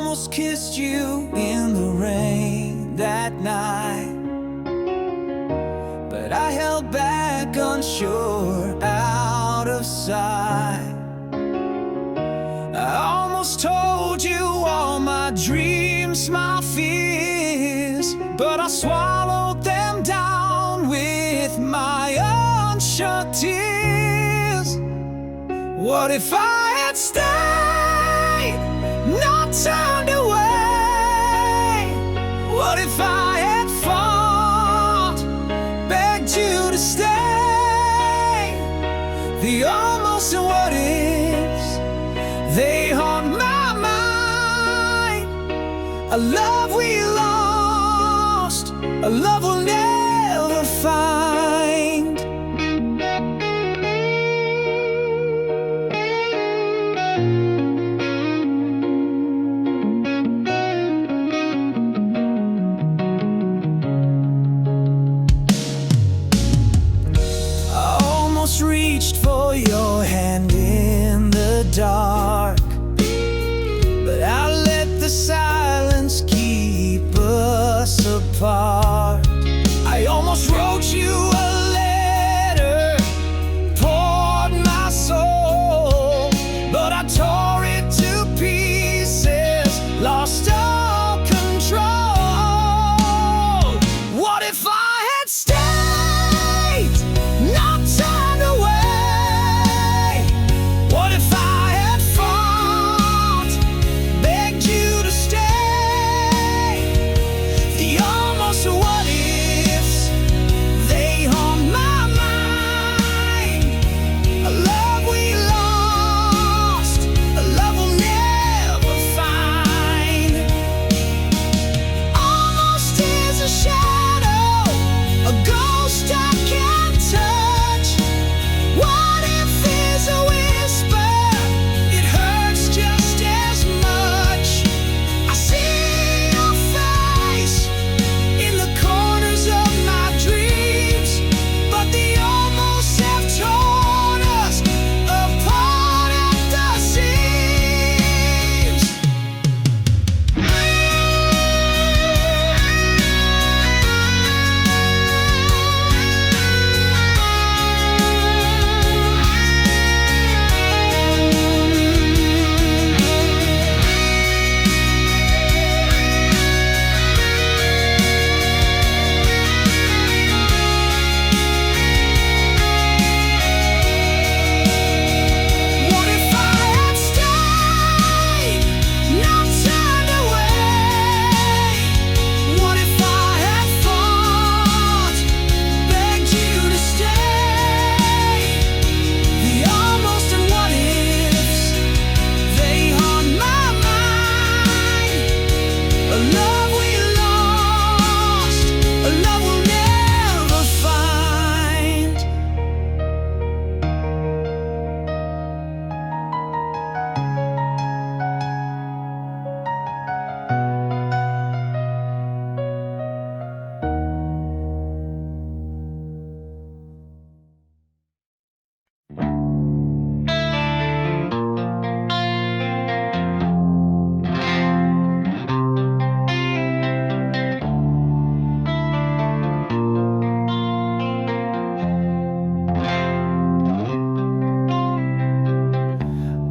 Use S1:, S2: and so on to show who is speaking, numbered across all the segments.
S1: almost kissed you in the rain that night, but I held back, unsure, out of sight. I almost told you all my dreams, my fears, but I swallowed them down with my unshut tears. What if I had stayed, not turned away? What if I had fought, begged you to stay? The almost and what ifs, they haunt my mind. A love we lost, a love we'll never find. Reached for your hand in the dark, but I let the silence keep us apart. I almost wrote you a letter, poured my soul, but I tore it to pieces, lost all control. What if I had stayed, not turned away? What if I had fought, begged you to stay? The almost what ifs, they haunt my mind. A love we lost, a love we'll never find. Almost is a shadow, a ghost I can't touch. What if is a whisper, it hurts just as much. I see your face in the corners of my dreams, but the almost have torn us apart at the seams. What if I had stayed, not turned away? What if I had fought, begged you to stay? The almost and what ifs, they haunt my mind. A love we lost, a love we'll never find.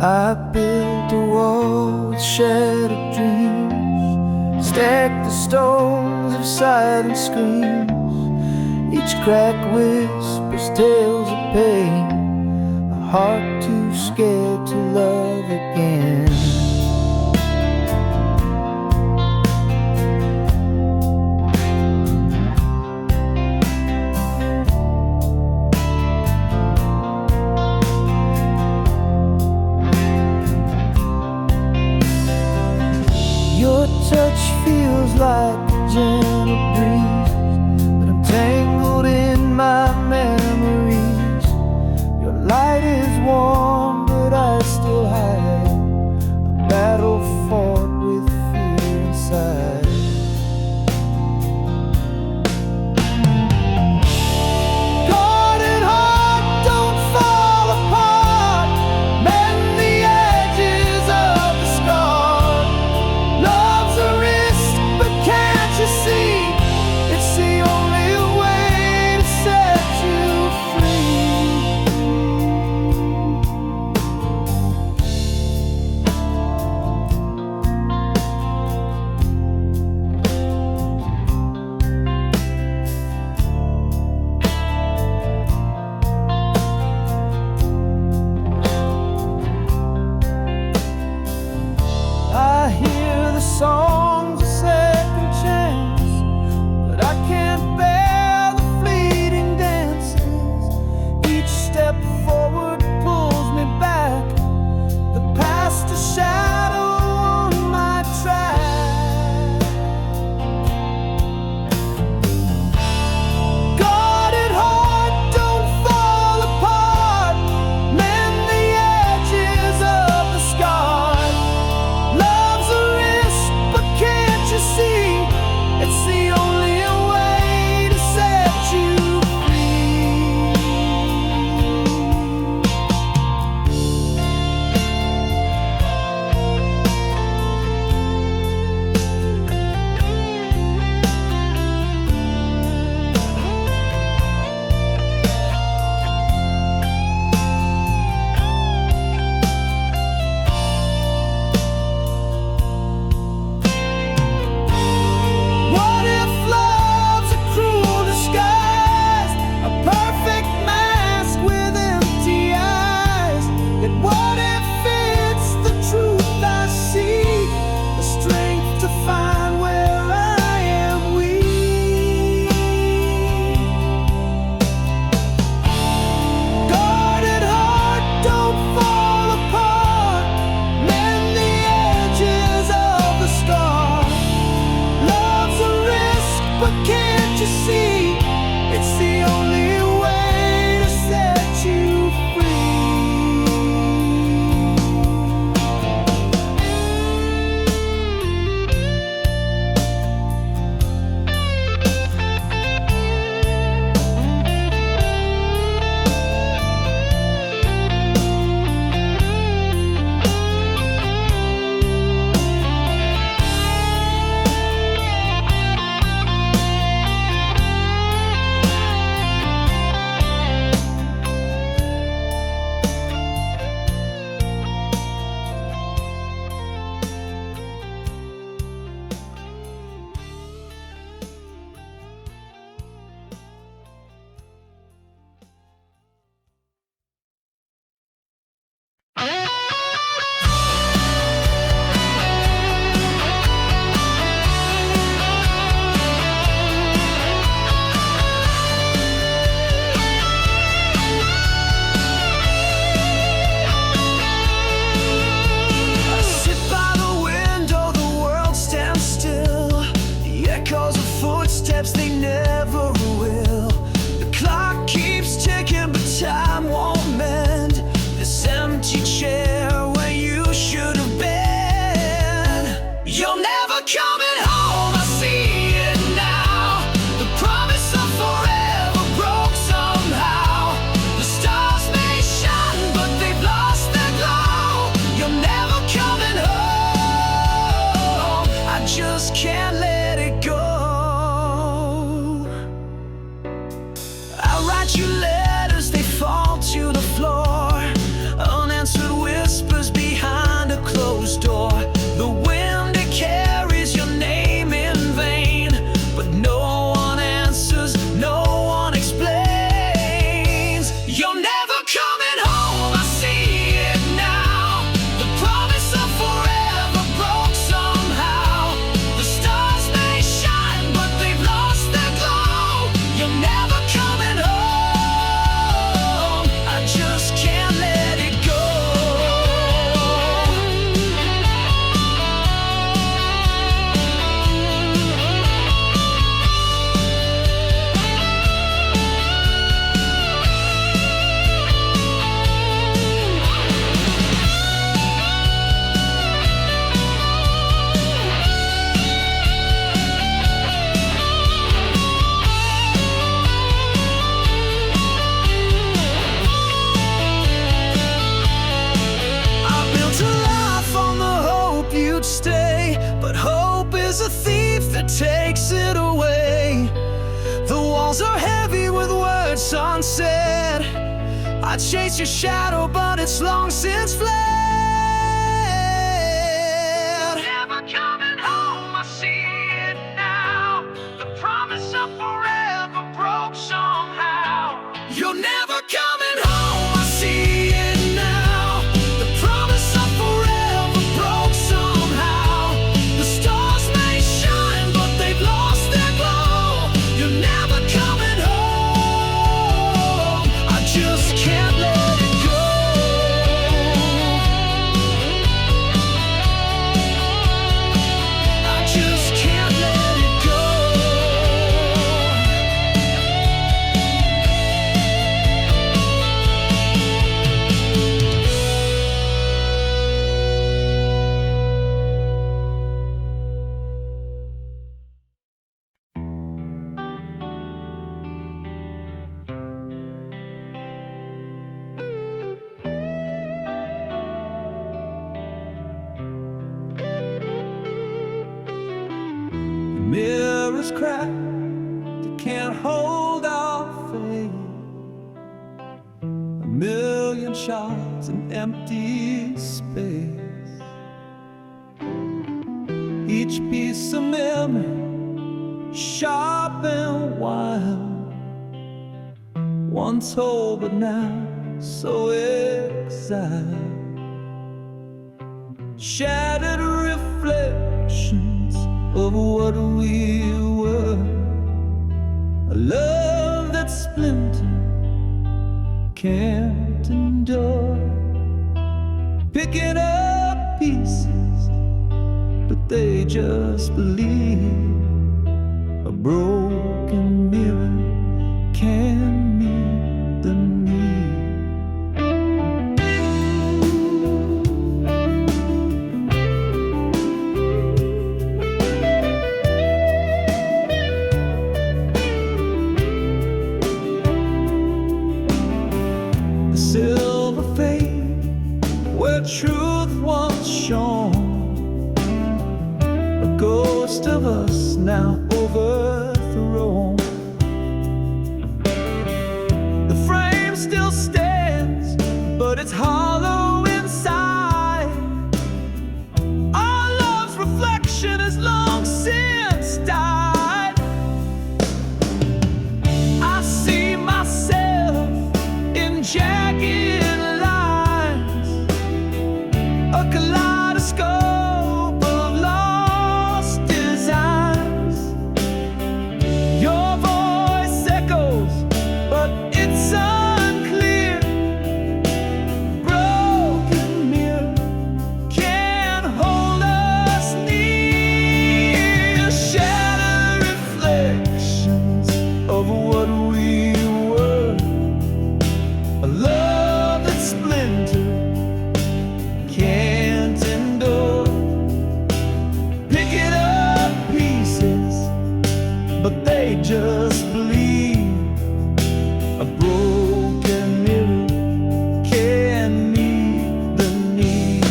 S1: I built a wall with shattered dreams, stacked the stones of silent screams. Each crack whispers tales of pain, a heart too scared to love again. Your touch feels like a gentle breeze, but I'm tangled in my memories. Your light is warm, but I still hide a battle fought with fear inside. Guarded heart, don't fall apart. Mend the edges of the scar. once said, I'd chase your shadow, but it's long since fled. Never coming home, I see it now. The promise of forever broke somehow. You're never coming home, I see it now. The promise of forever broke somehow. The stars may shine, but they've lost their glow. You're never coming home, I just can't let it go. I just can't let it go. Mirrors cracked, they can't hold our faith. A million shards in empty space. Each piece of memory, sharp and wild. Once whole but now so exiled. Shattered reflections of what we were. A love that splintered can't endure. Picking up pieces, but they just believe. A broken mirror can meet the need. Silver fade where truth once shone. A ghost of us now overthrown. The frame still stands, but it's hollow inside. Our love's reflection has long since died. I see myself in jagged lines, a kaleidoscope of lost designs. Your voice echoes, but it's unclear. Broken mirror can't hold us near. Shattered reflections of what we were. A love that splintered can't endure. Picking up pieces, but they just bleed. A broken mirror can meet the need.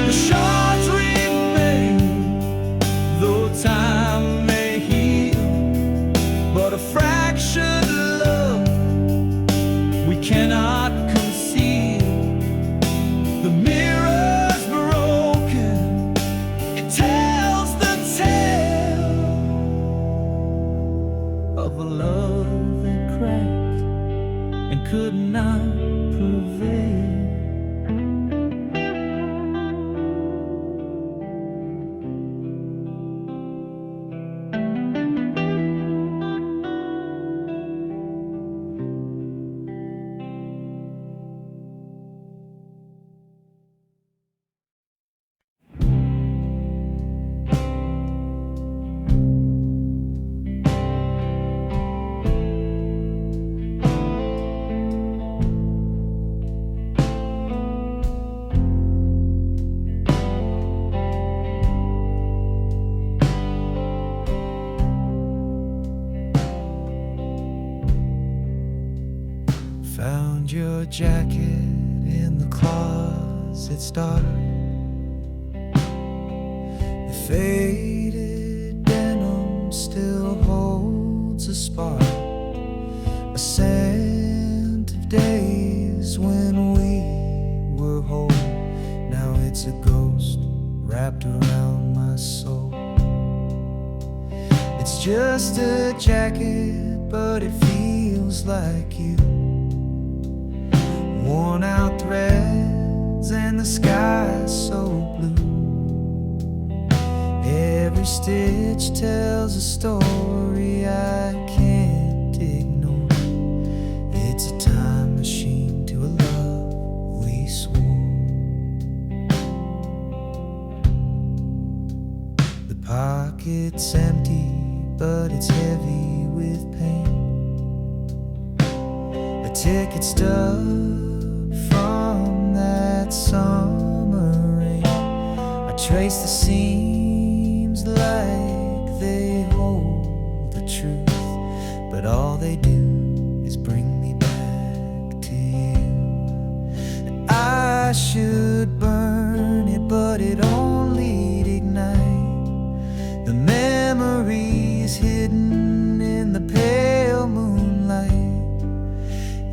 S1: The shards remain, though time may heal. But a fractured love we cannot conceal. The mirror's broken, it tells the tale of a love that cracked and could not prevail. Find your jacket in the closet's dark. The faded denim still holds a spark, a scent of days when we were whole. Now it's a ghost wrapped around my soul. It's just a jacket, but it feels like you. Worn out threads and the sky's so blue. Every stitch tells a story I can't ignore. It's a time machine to a love we swore. The pocket's empty, but it's heavy with pain. A ticket stub from that summer rain. I trace the seams like they hold the truth, but all they do is bring me back to you. And I should burn it, but it only ignites the memories hidden in the pale moonlight.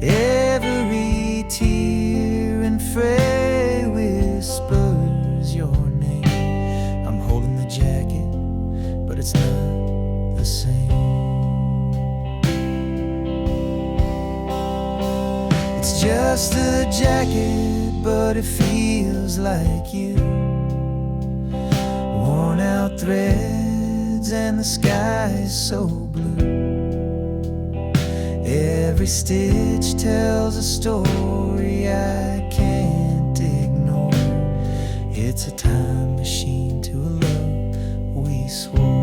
S1: Every tear and fray whispers your name. I'm holding the jacket, but it's not the same. It's just a jacket, but it feels like you. Worn out threads and the sky is so blue. Every stitch tells a story I can't ignore. It's a time machine to a love we swore.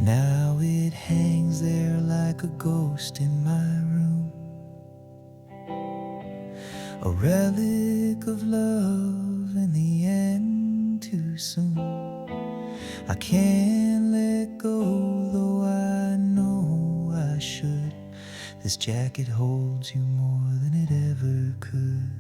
S1: Now it hangs there like a ghost in my room, a relic of love in the end too soon. I can't let go, though I know I should. This jacket holds you more than it ever could.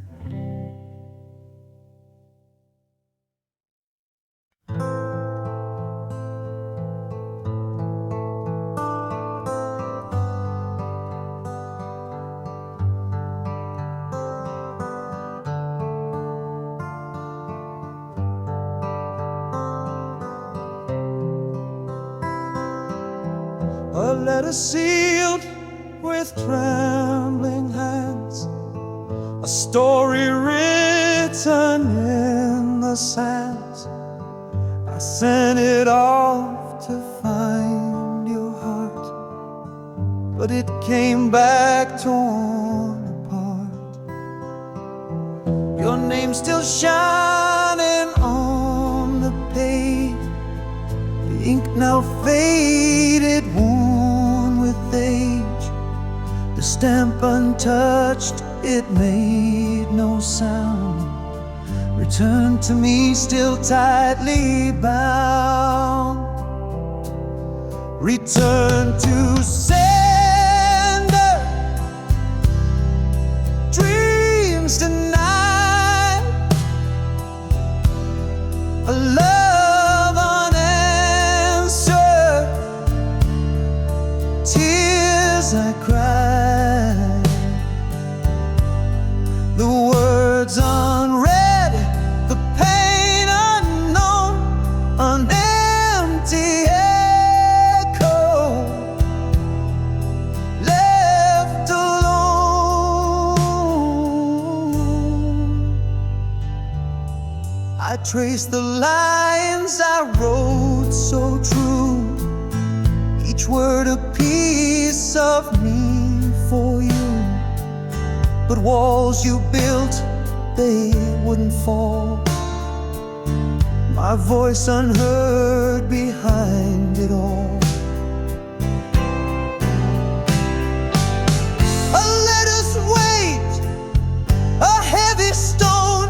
S1: A letter sealed with trembling hands, a story written in the sands. I sent it off to find your heart, but it came back torn apart. Your name's still shining on the page, the ink now faded, worn with age. The stamp untouched, it made no sound. Returned to me still tightly bound. Return to sender, dreams denied, a love unanswered, tears I cried, the words unread, the pain unknown, an empty echo, left alone. I traced the lines I wrote so true, each word a piece of me for you. but walls you built, they wouldn't fall. My voice unheard behind it all. A letter's weight, a heavy stone,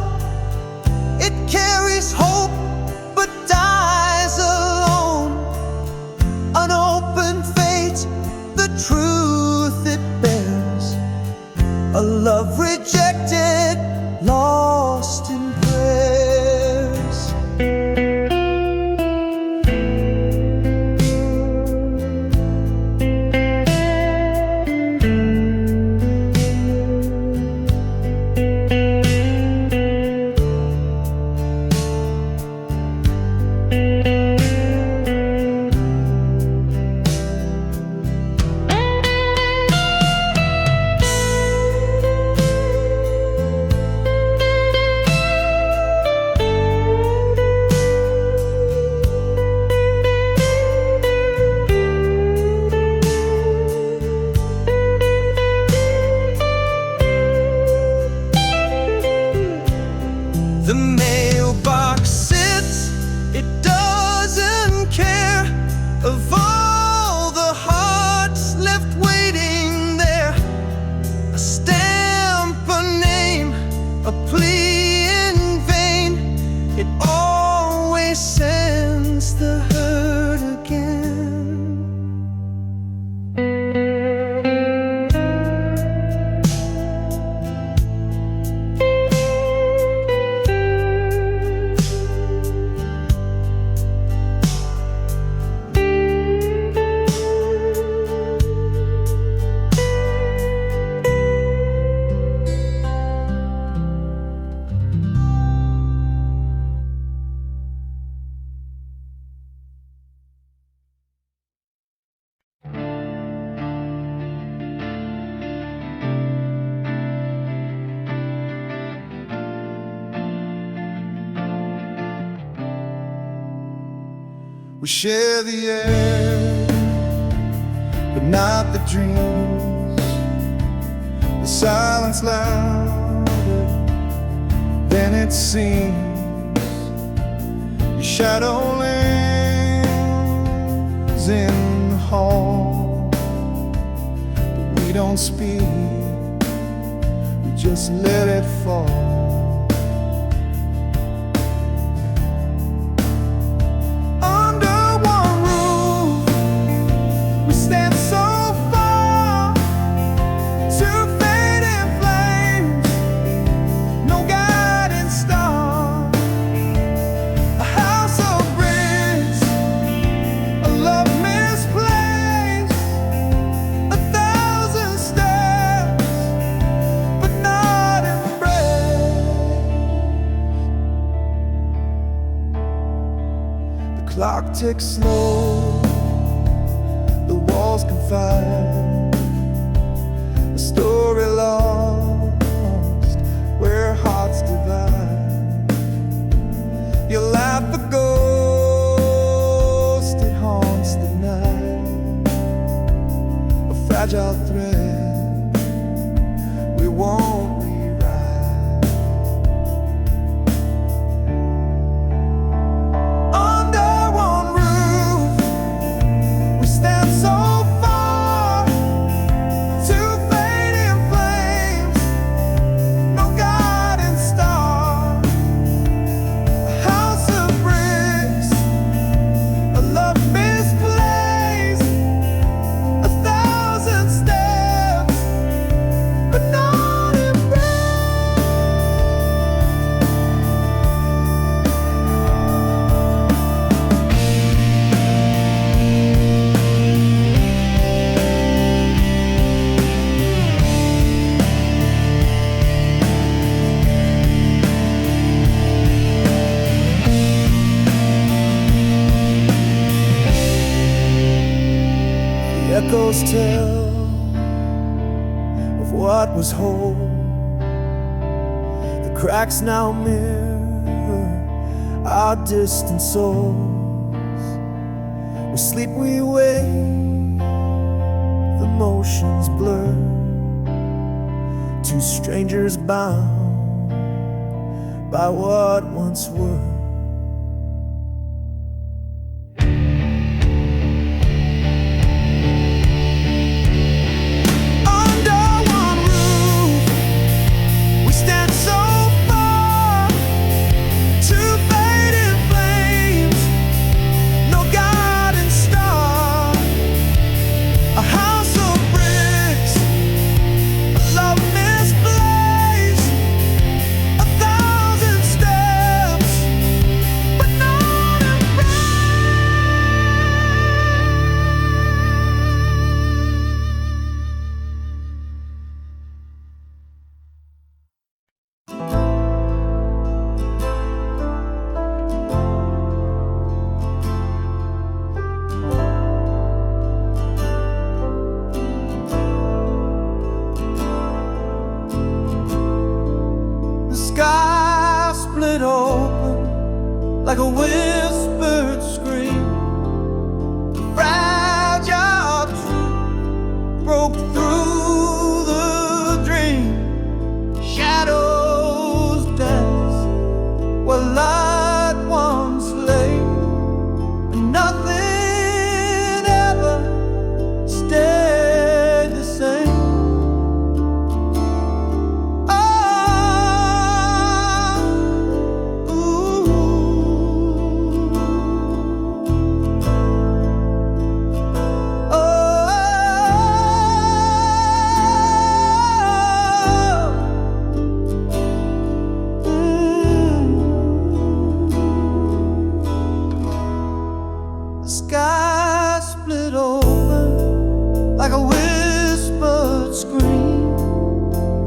S1: it carries hope but dies alone. An open fate, the truth it bears, a love rejected, lost in prayers. The mailbox sits, it doesn't care of all the hearts left waiting there. A stamp, a name, a plea in vain, it always sends the hurt again. We share the air, but not the dreams. The silence louder than it seems. Your shadow lingers in the hall, but we don't speak, we just let it fall. Clock ticks slow, the walls confide, a story lost where hearts divide. You laugh a ghost, it haunts the night, a fragile thread we won't echoes tell of what was whole. The cracks now mirror our distant souls. We sleep, we wake, the motions blur two strangers bound by what once were.
S2: Sky split open like a whispered scream. Fragile truth broke through the dream. Shadows dance where light once lay, and nothing ever stayed the same. Sky split open like a whispered scream.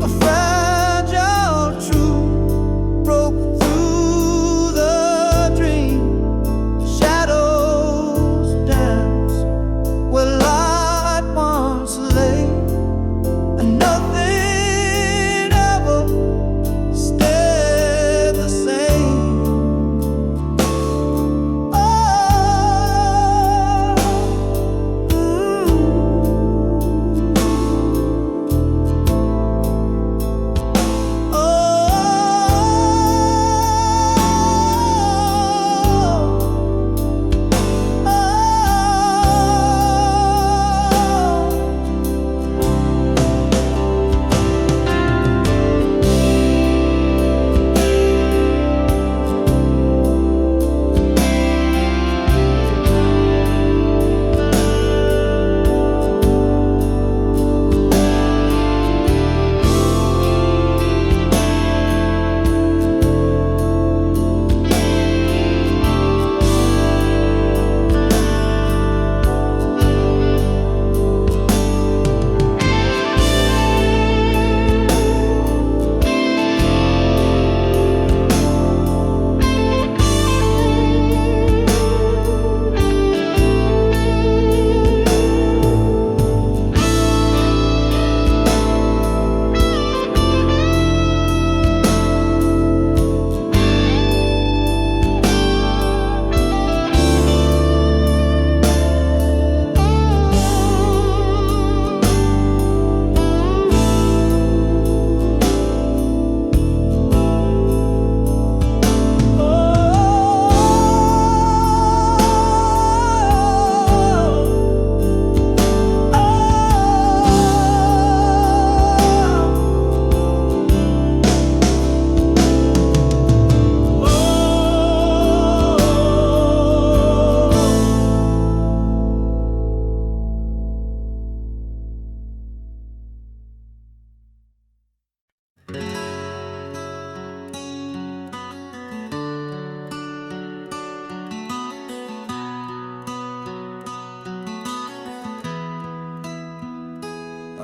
S2: A fragile truth broke through the dream. Shadows dance where light once lay, and nothing ever stayed the same.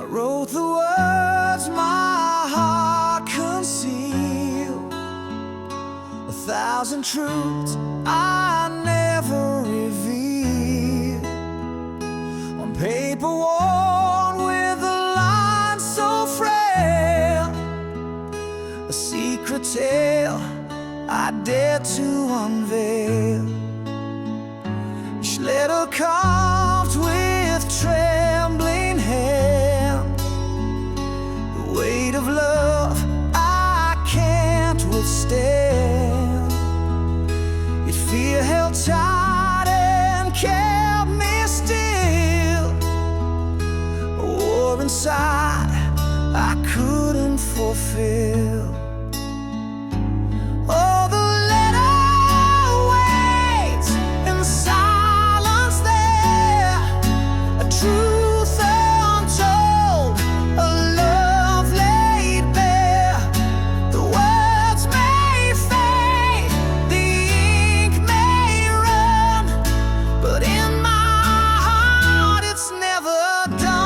S1: I wrote the words my heart concealed, 1,000 truths I never revealed, on paper worn with a line so frail, a secret tale I dare to unveil. Each letter carved with trembling hand, the weight of love
S2: inside I couldn't fulfill. Oh, the letter waits in silence there, a truth untold, a love laid bare. The words may fade, the ink may run, but in my heart it's never done.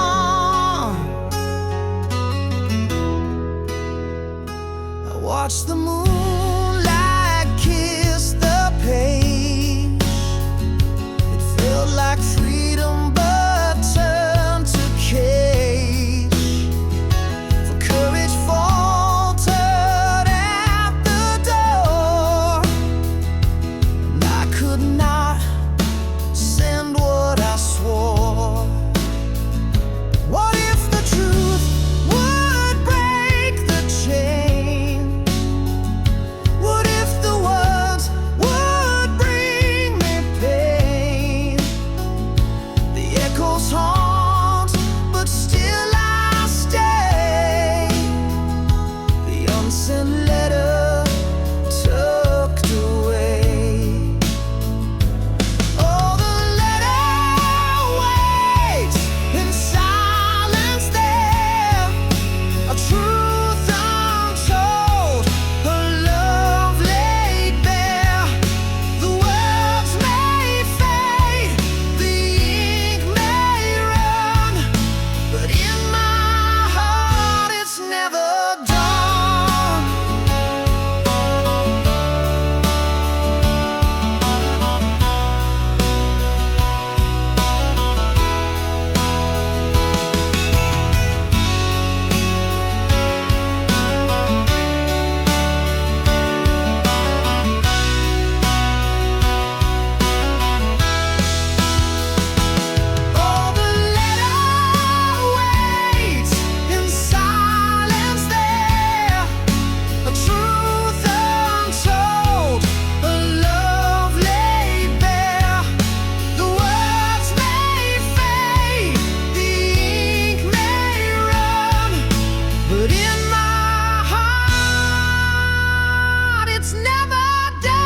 S2: I watch the moonlight kiss the page. It felt like freedom but turned to cage. For courage faltered at the door, and I could not send what I swore. What if the truth would break the chain? What if the words would bring me pain? The echoes haunt, but still I stay. The unsent letter tucked away. Oh, the letter waits in silence there, a truth untold, a love laid bare. The words may fade, the ink may run, but in my heart it's never done. Oh, the letter waits in silence there, a truth untold, a love laid bare. The words may fade, the ink may run, but in my heart it's never done.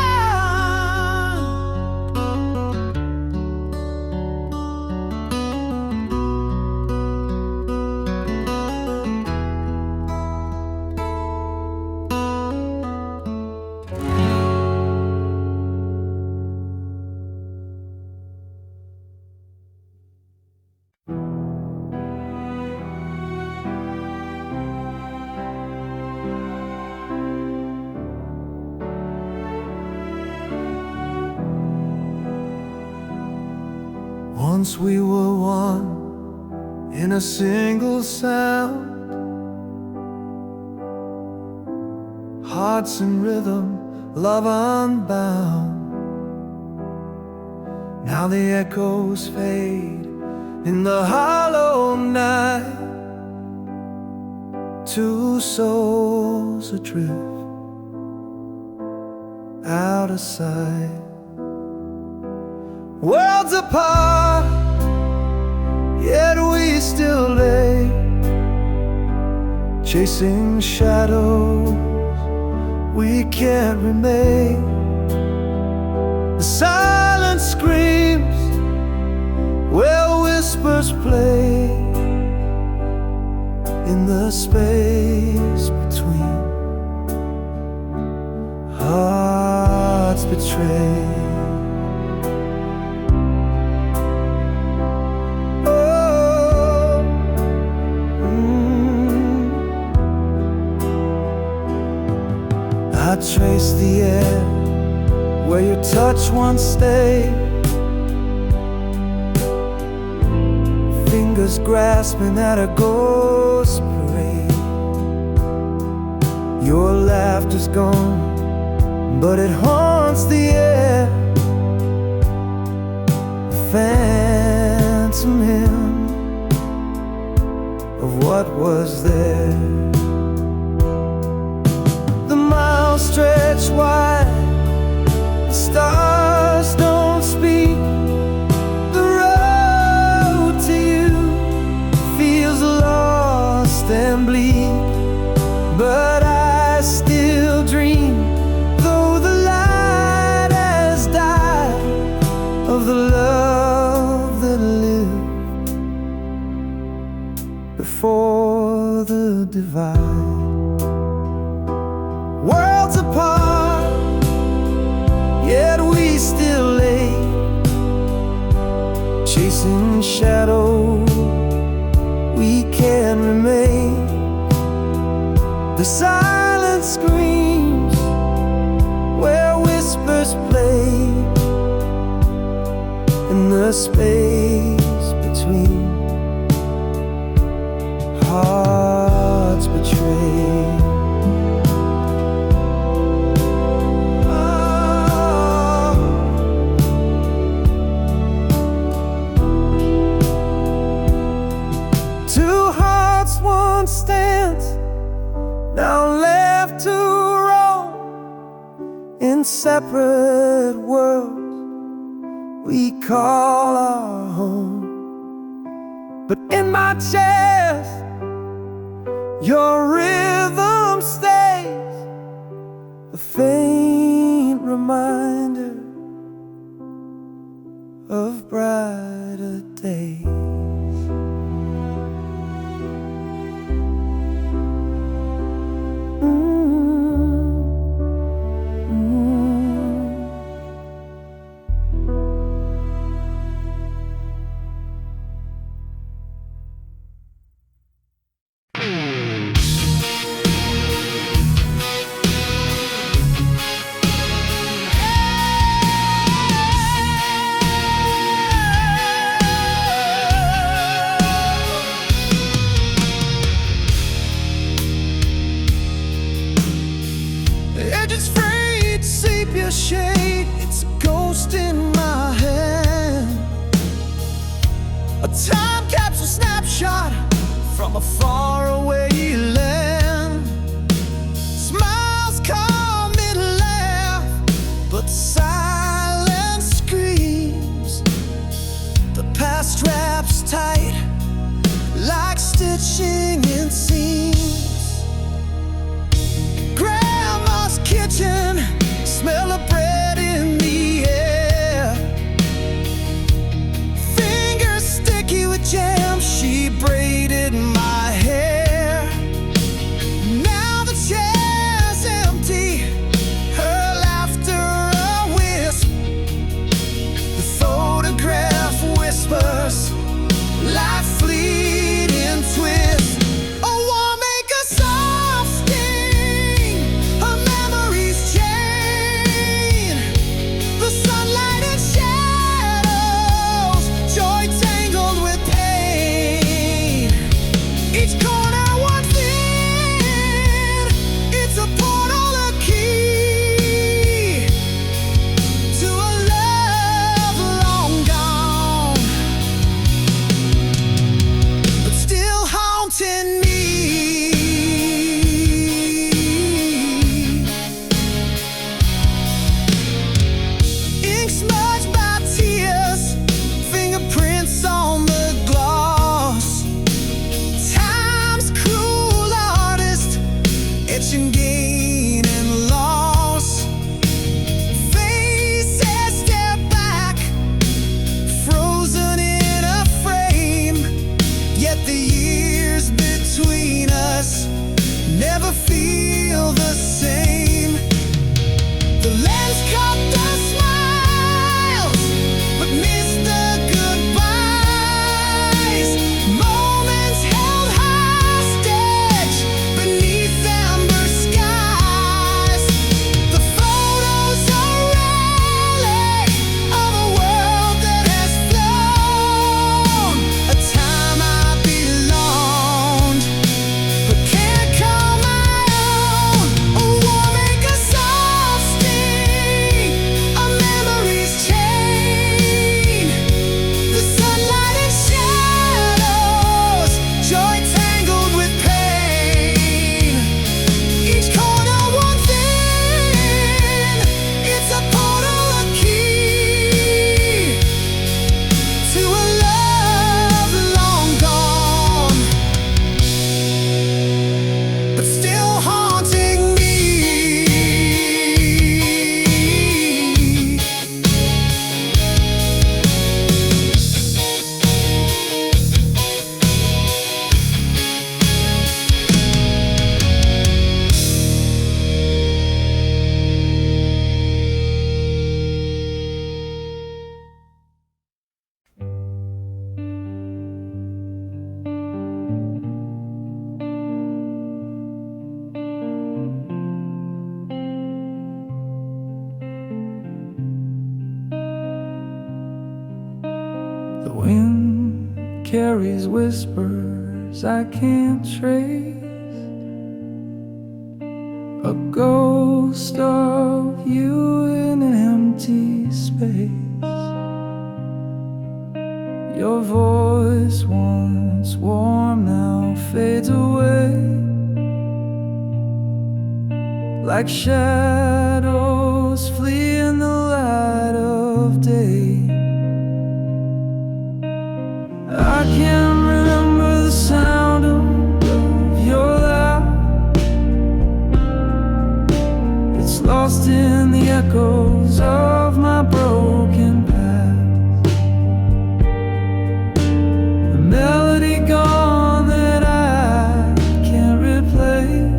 S2: Once we were one in a single sound, hearts in rhythm, love unbound. Now the echoes fade in the hollow night, two souls adrift out of sight. Worlds apart, yet we still lay, chasing shadows we can't remain. The silence screams where whispers play, in the space between hearts betrayed. I trace the air where your touch once stayed, fingers grasping at a ghost parade. Your laughter's gone, but it haunts the air, a phantom hymn of what was there. The miles stretch wide, the stars don't speak. The road to you feels long love that lived before the divide. Worlds apart, yet we still lay, chasing shadow we can remain. The silence screams where whispers play, in the space between hearts betrayed. Two hearts once stands, now left to roam in separate worlds we call our home. But in my chest, your rhythm stays, a faint reminder of brighter days. Edges frayed, sepia shade, it's a ghost in my hand. A time capsule snapshot from a faraway land. Smiles come and laugh, but silence screams. The past wraps tight, like stitching in seams. Kitchen, smell of bread in the air. Fingers sticky with jam, she braided my hair. The wind carries whispers I can't trace, a ghost of you in an empty space. Your voice, once warm, now fades away, like shadows flee in the light of day. I can't remember the sound of your laugh. It's lost in the echoes of my broken past. The melody gone that I can't replace.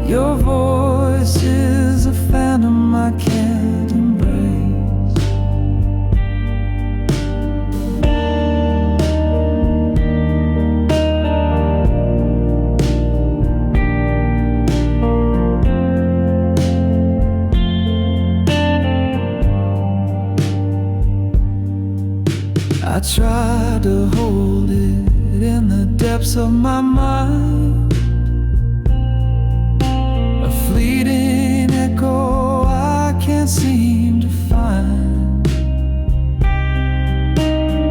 S2: Your voice is a phantom I can't embrace. I tried to hold it in the depths of my mind, a fleeting echo I can't seem to find.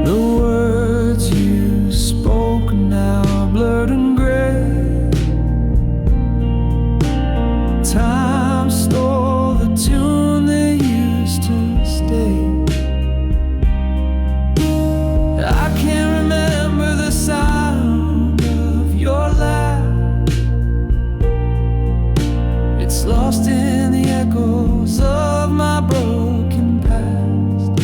S2: The words you spoke now are blurred and gray. Time stole the tune that used to stay. I can't remember the sound of your laugh. It's lost in the echoes of my broken past.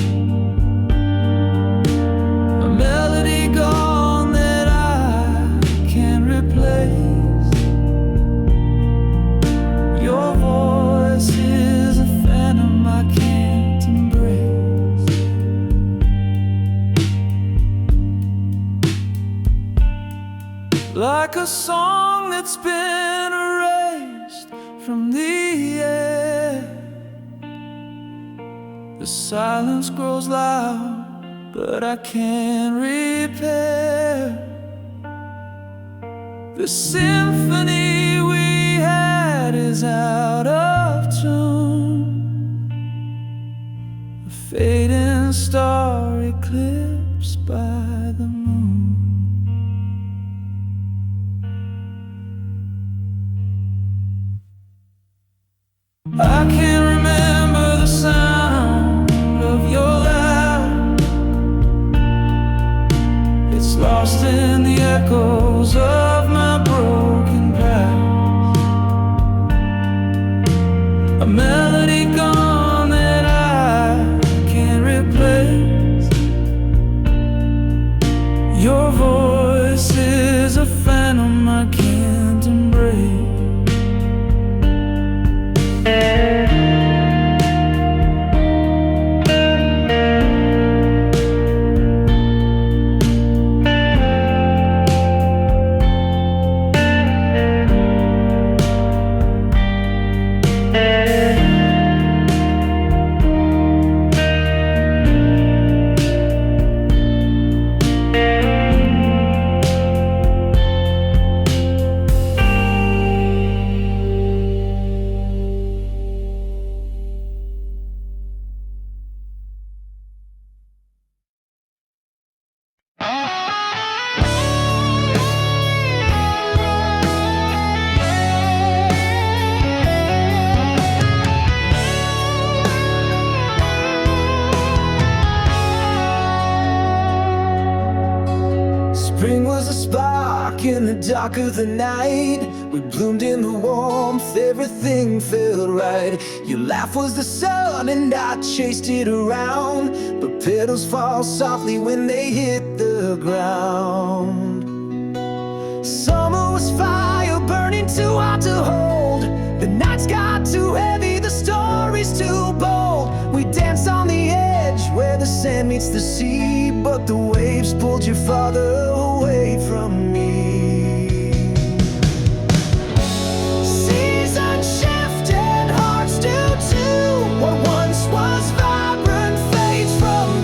S2: A melody gone that I can't replace. Your voice is a phantom I can't embrace. Like a song that's been erased from the air, the silence grows loud, but I can't repair the symphony we had is out of tune. A fading star eclipsed by the moon. I can't remember the sound of your laugh. It's lost in the echoes of my broken past. A melody gone that I can't replace. Your voice is a phantom I can't embrace. Spring was a spark in the dark of the night. We bloomed in the warmth, everything felt right. Your laugh was the sun and I chased it around, but petals fall softly when they hit the ground. Summer was fire burning too hot to hold. The nights got too heavy, the stories too bold. We danced on the edge where the sand meets the sea, but the waves pulled you farther away from me. Seasons shift and hearts do too. What once was vibrant fades from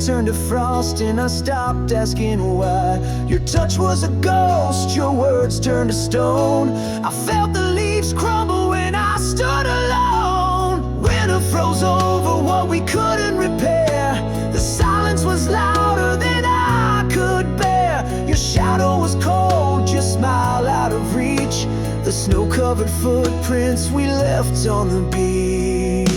S2: turned to frost and I stopped asking why. Your touch was a ghost, your words turned to stone. I felt the leaves crumble when I stood alone. Winter froze over what we couldn't repair. The silence was louder than I could bear. Your shadow was cold, your smile out of reach. The snow-covered footprints we left on the beach.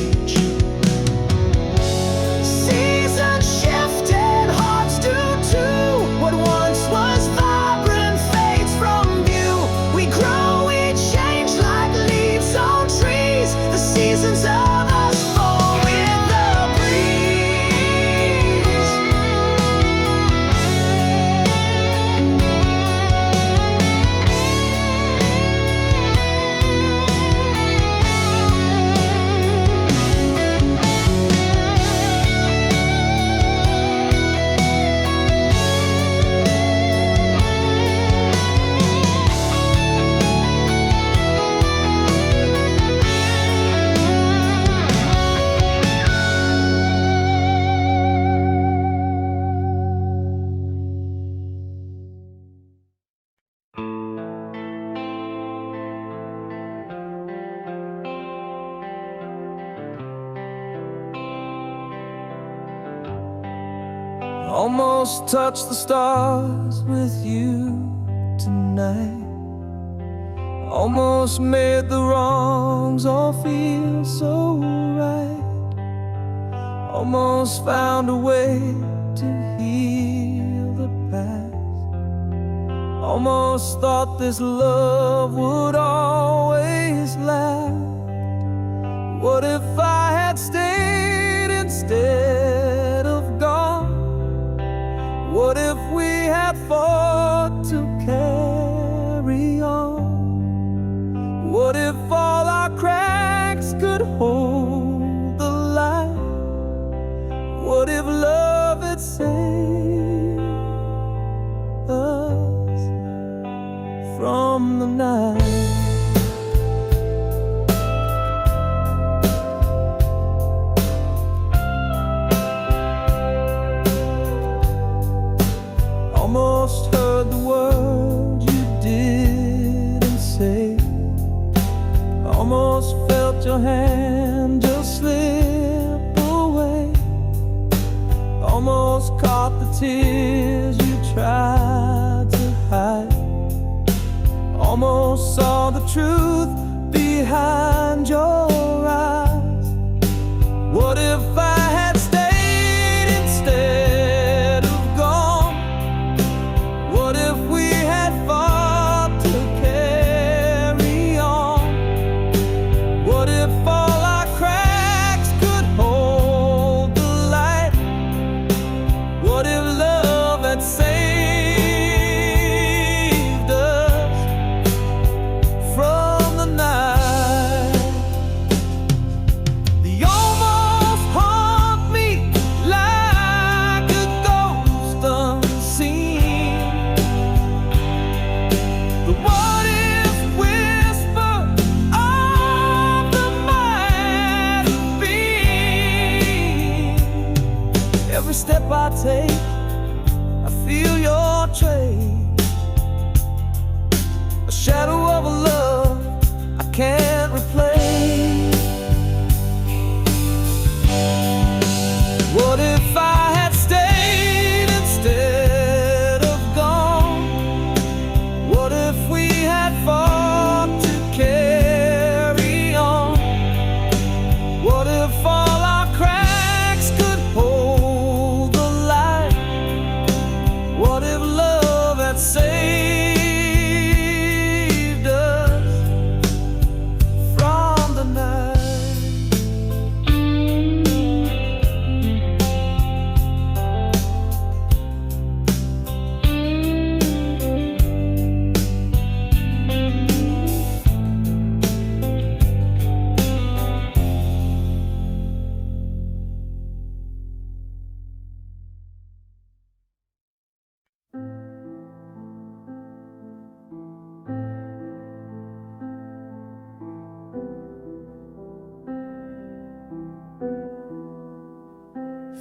S2: Seasons shifted, hearts do too. What once was vibrant fades from view. We grow, we change like leaves on trees. The seasons of us fall with the breeze. Almost touched the stars with you tonight. Almost made the wrongs all feel so right. Almost found a way to heal the past. Almost thought this love would always last. What if I had stayed instead of gone? What if we had fought to carry on? What if all our cracks could hold the light? What if love had saved us from the night? Almost heard the words you didn't say. Almost felt your hand just slip away. Almost caught the tears you tried to hide. Almost saw the truth behind your eyes. What if I had stayed instead of gone? What if we had fought to carry on? What if all our cracks could hold the light? What if love had saved us from the night? They almost haunt me like a ghost unseen. The what if whisper of the might have been. Every step I take, I feel your trace. A shadow of a love I can't replace. What if I had stayed instead of gone? What if we had fought to carry on? What if all our cracks could hold the light? What if love had saved us from the night?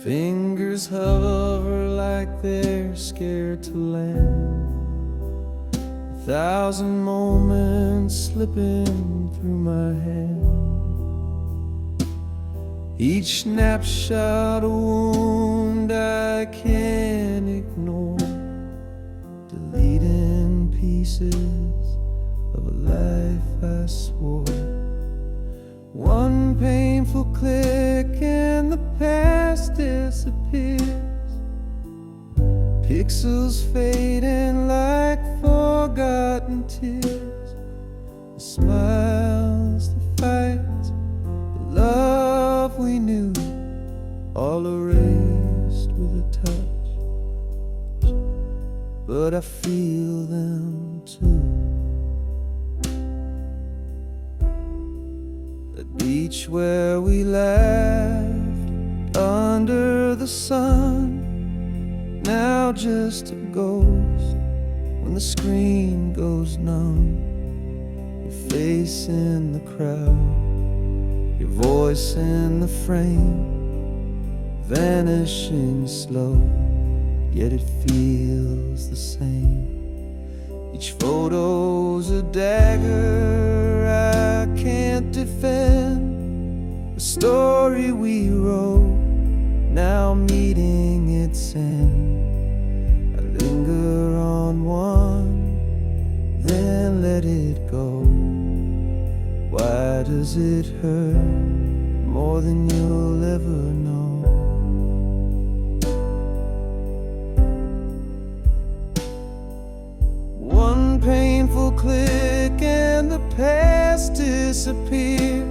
S2: Fingers Fingers hover like they're scared to land. 1,000 moments slipping through my hand. Each snapshot a wound I can't ignore, deleting pieces of a life I swore. One painful click and the past disappears. Pixels fading like forgotten tears. The smiles, the fights, the love we knew, all erased with a touch. But I feel them too. The beach where we laughed under the sun, now just a ghost when the screen goes numb. Your face in the crowd, your voice in the frame, vanishing slow, yet it feels the same. Each photo's a dagger I can't defend. The story we wrote, now meeting its end. I linger on one, then let it go. Why does it hurt more than you'll ever know? One painful click and the past disappears.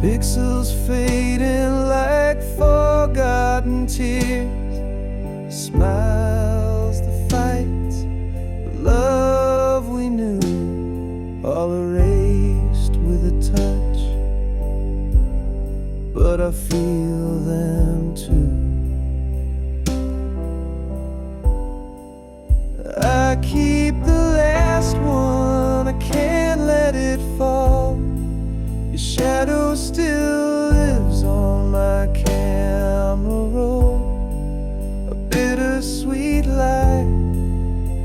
S2: Pixels fading like forgotten tears. Smiles, the fights, the love we knew, all erased with a touch. But I feel them too. I keep the last one, I can't let it fall. Your shadow still lives on my camera roll. A bittersweet light,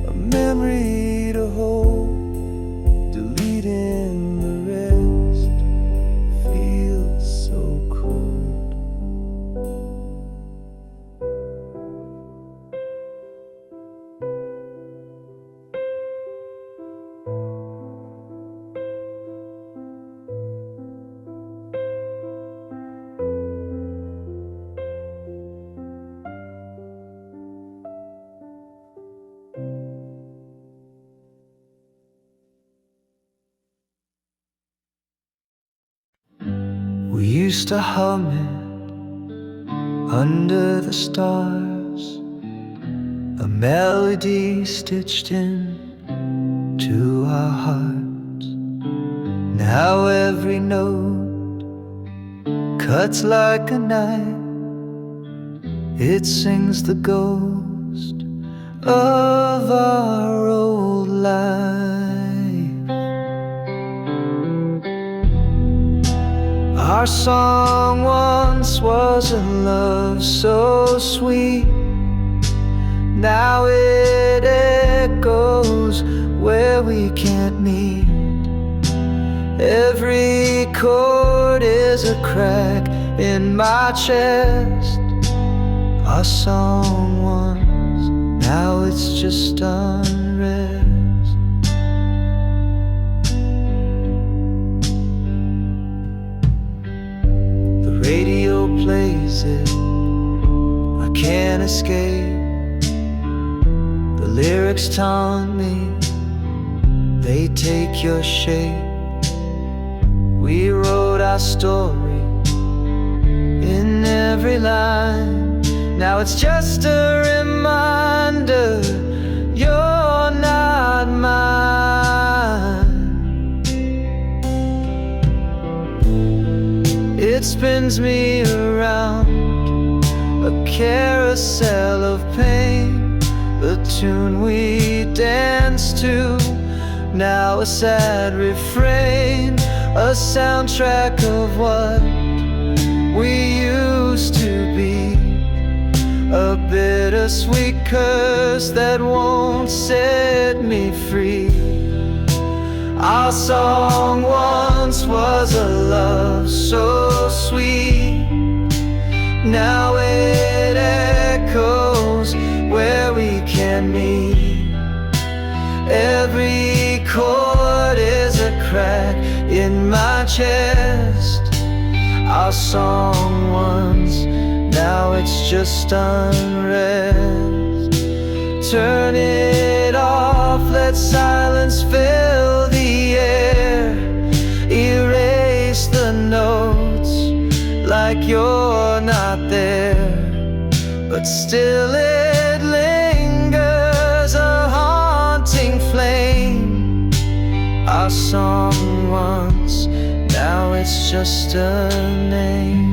S2: a memory to hold. Deleting the rest feels so cold. We used to hum it under the stars, a melody stitched in to our hearts. Now every note cuts like a knife. It sings the ghost of our old life. Our song once was a love so sweet. Now it echoes where we can't meet. Every chord is a crack in my chest. Our song once, now it's just unrest. The radio plays it, I can't escape. The lyrics taunt me, they take your shape. We wrote our story in every line. Now it's just a reminder you're not mine. It spins me around, a carousel of pain. The tune we danced to, now a sad refrain. A soundtrack of what we used to be. a bittersweet curse that won't set me free. Our song once was a love so sweet. Now it echoes where we can meet. Every chord is a crack in my chest. Our song once, now it's just unrest. Turn it off, let silence fill the air. Erase the notes like you're not there, but still it lingers, a haunting flame. Our song once, now it's just a name.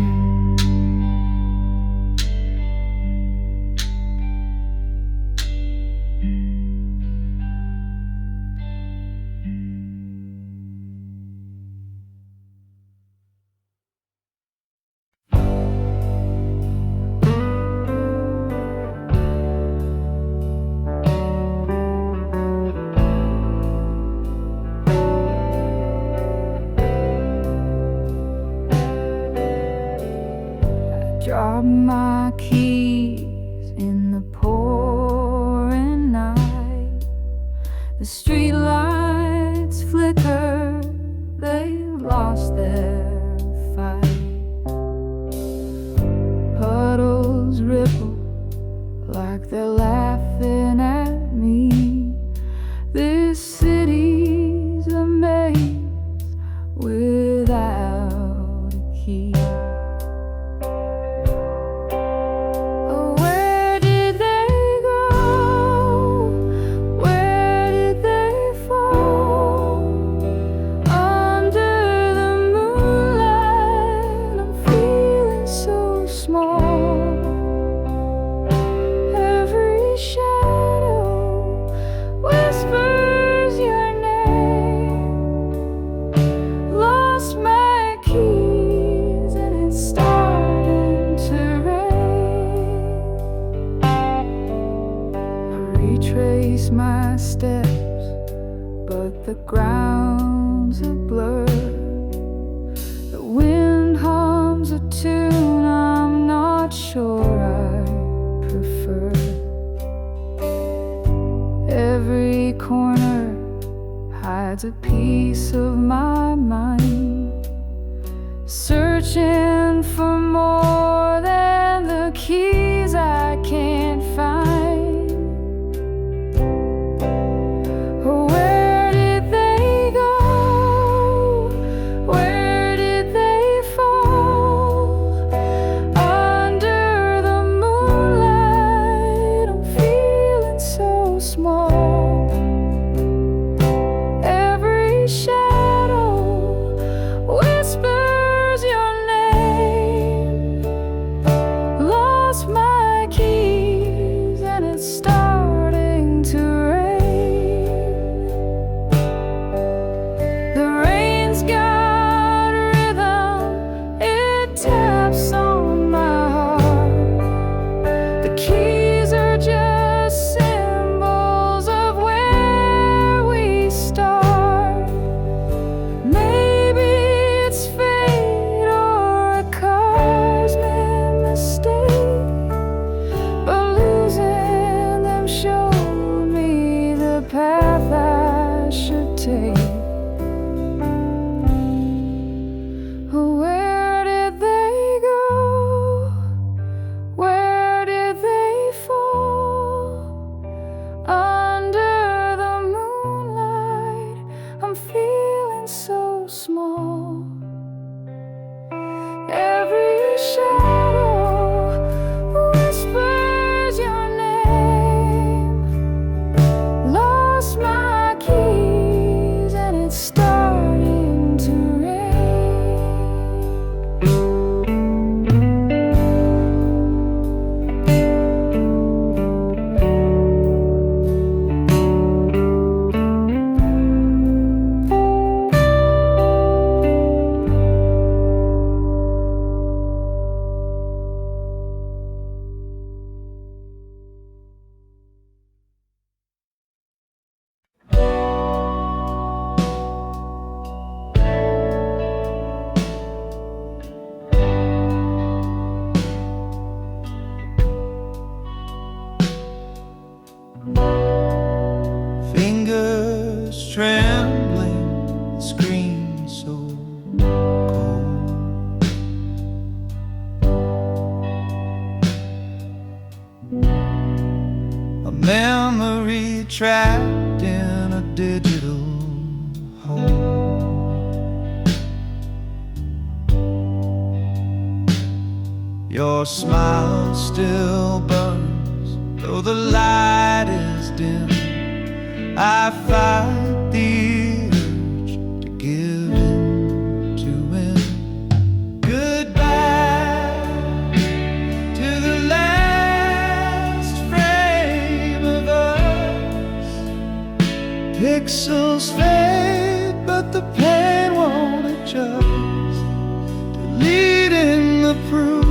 S3: Drop my keys in the pouring night. The street lights flicker, they've lost their fight. Puddles ripple like they're laughing at me. This city's a maze without a key. Retrace my steps, but the ground's a blur. The wind hums a tune I'm not sure I prefer. Every corner hides a piece of my mind, searching for more than the keys I can't find.
S2: Your smile still burns, though the light is dim. I fight the urge to give in to win. Goodbye to the last frame of us. Pixels fade, but the pain won't adjust. Deleting the proof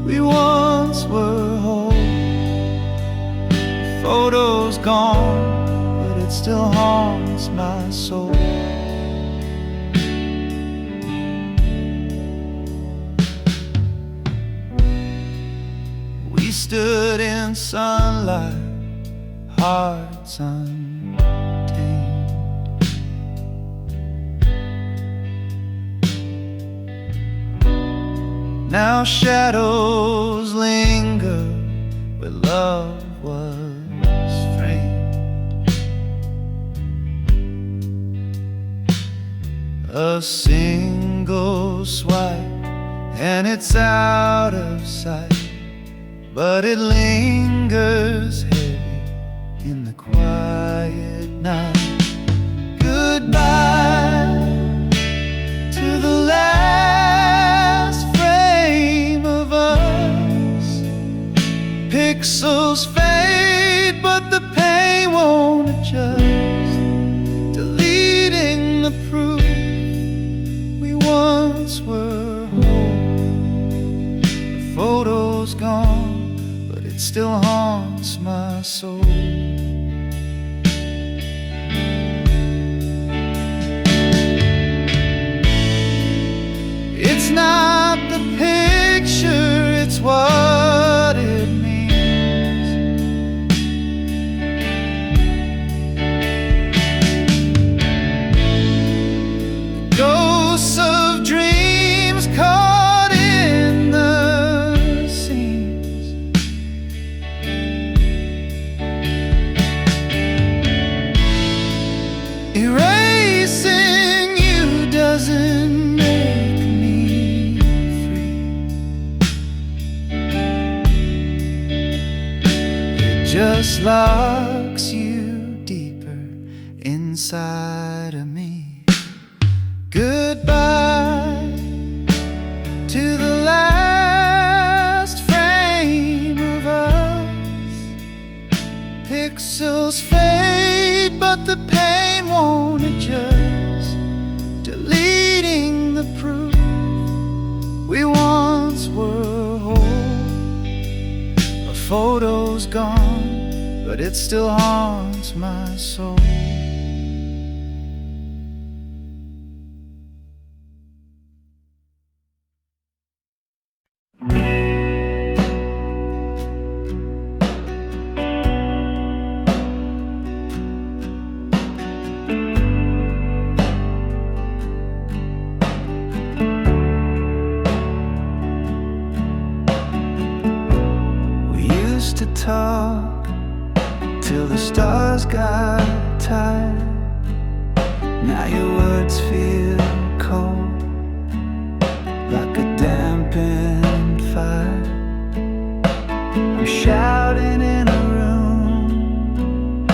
S2: we once were whole. The photo's gone, but it still haunts my soul. We stood in sunlight, hearts untamed. Now shadows linger where love was framed. A single swipe and it's out of sight, but it lingers heavy in the quiet night. Goodbye to the last frame of us. Pixels fade, but the pain won't adjust. Deleting the proof we once were whole. The photo's gone, but it still haunts my soul. It's not the picture, it's what it means. Ghosts of dreams caught in the seams. Erasing you doesn't make me free. It just locks you deeper inside of me. Goodbye to the last frame of us. Pixels fade, but the pain won't adjust. Deleting the proof we once were whole. A photo's gone, but it still haunts my soul. To talk till the stars got tired. Now your words feel cold, like a dampened fire. I'm shouting in a room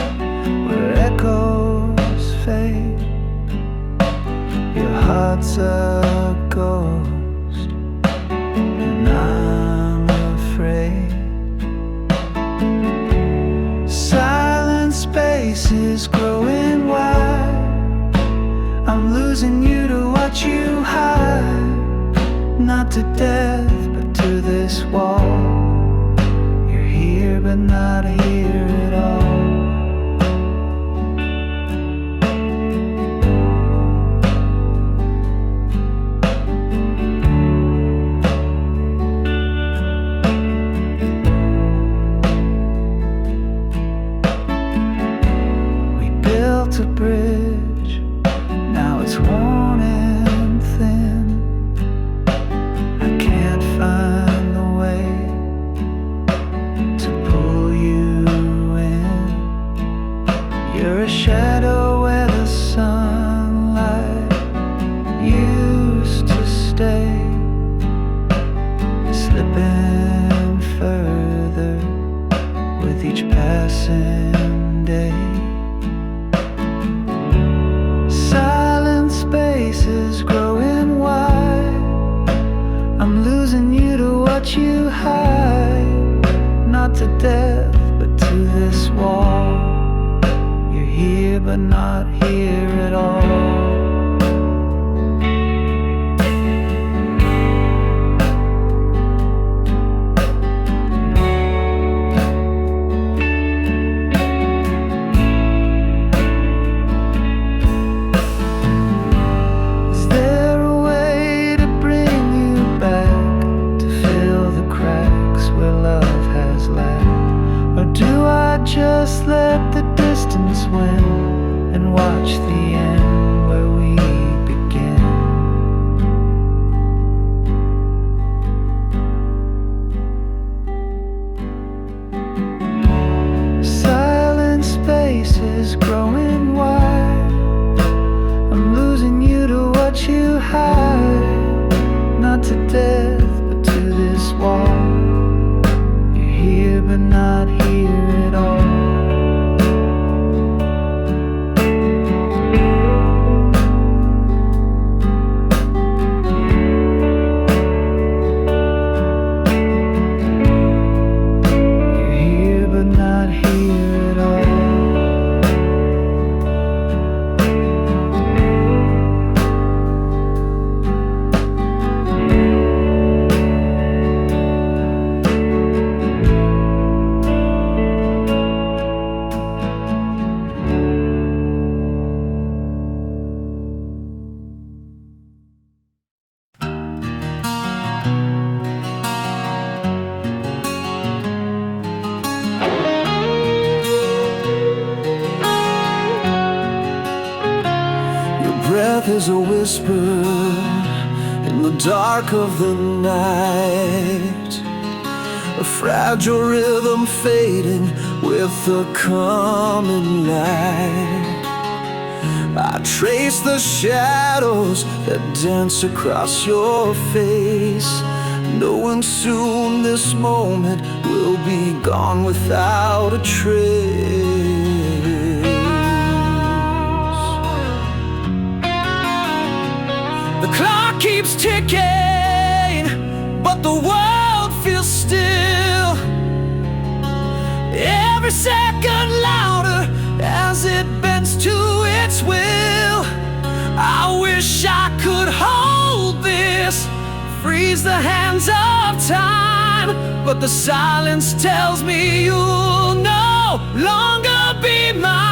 S2: where echoes fade. Your heart's a ghost, and I'm afraid. Silent spaces growing wide. I'm losing you to watch you hide. Not to death, but to this wall. You're here, but not here at all. A bridge, now it's worn and thin. I can't find the way to pull you in. You're a shadow where the sunlight used to stay. hide, not to death, but to this wall. You're here, but not here at all. Just let the distance win and watch the end where we begin. Silent space is growing wide. I'm losing you to what you hide, not to death, but to this wall. You're here, but not here at all. Breath is a whisper in the dark of the night, a fragile rhythm fading with the coming light. I trace the shadows that dance across your face, knowing soon this moment will be gone without a trace. The clock keeps ticking, but the world feels still. Every second louder as it bends to its will. I wish I could hold this, freeze the hands of time, but the silence tells me you'll no longer be mine.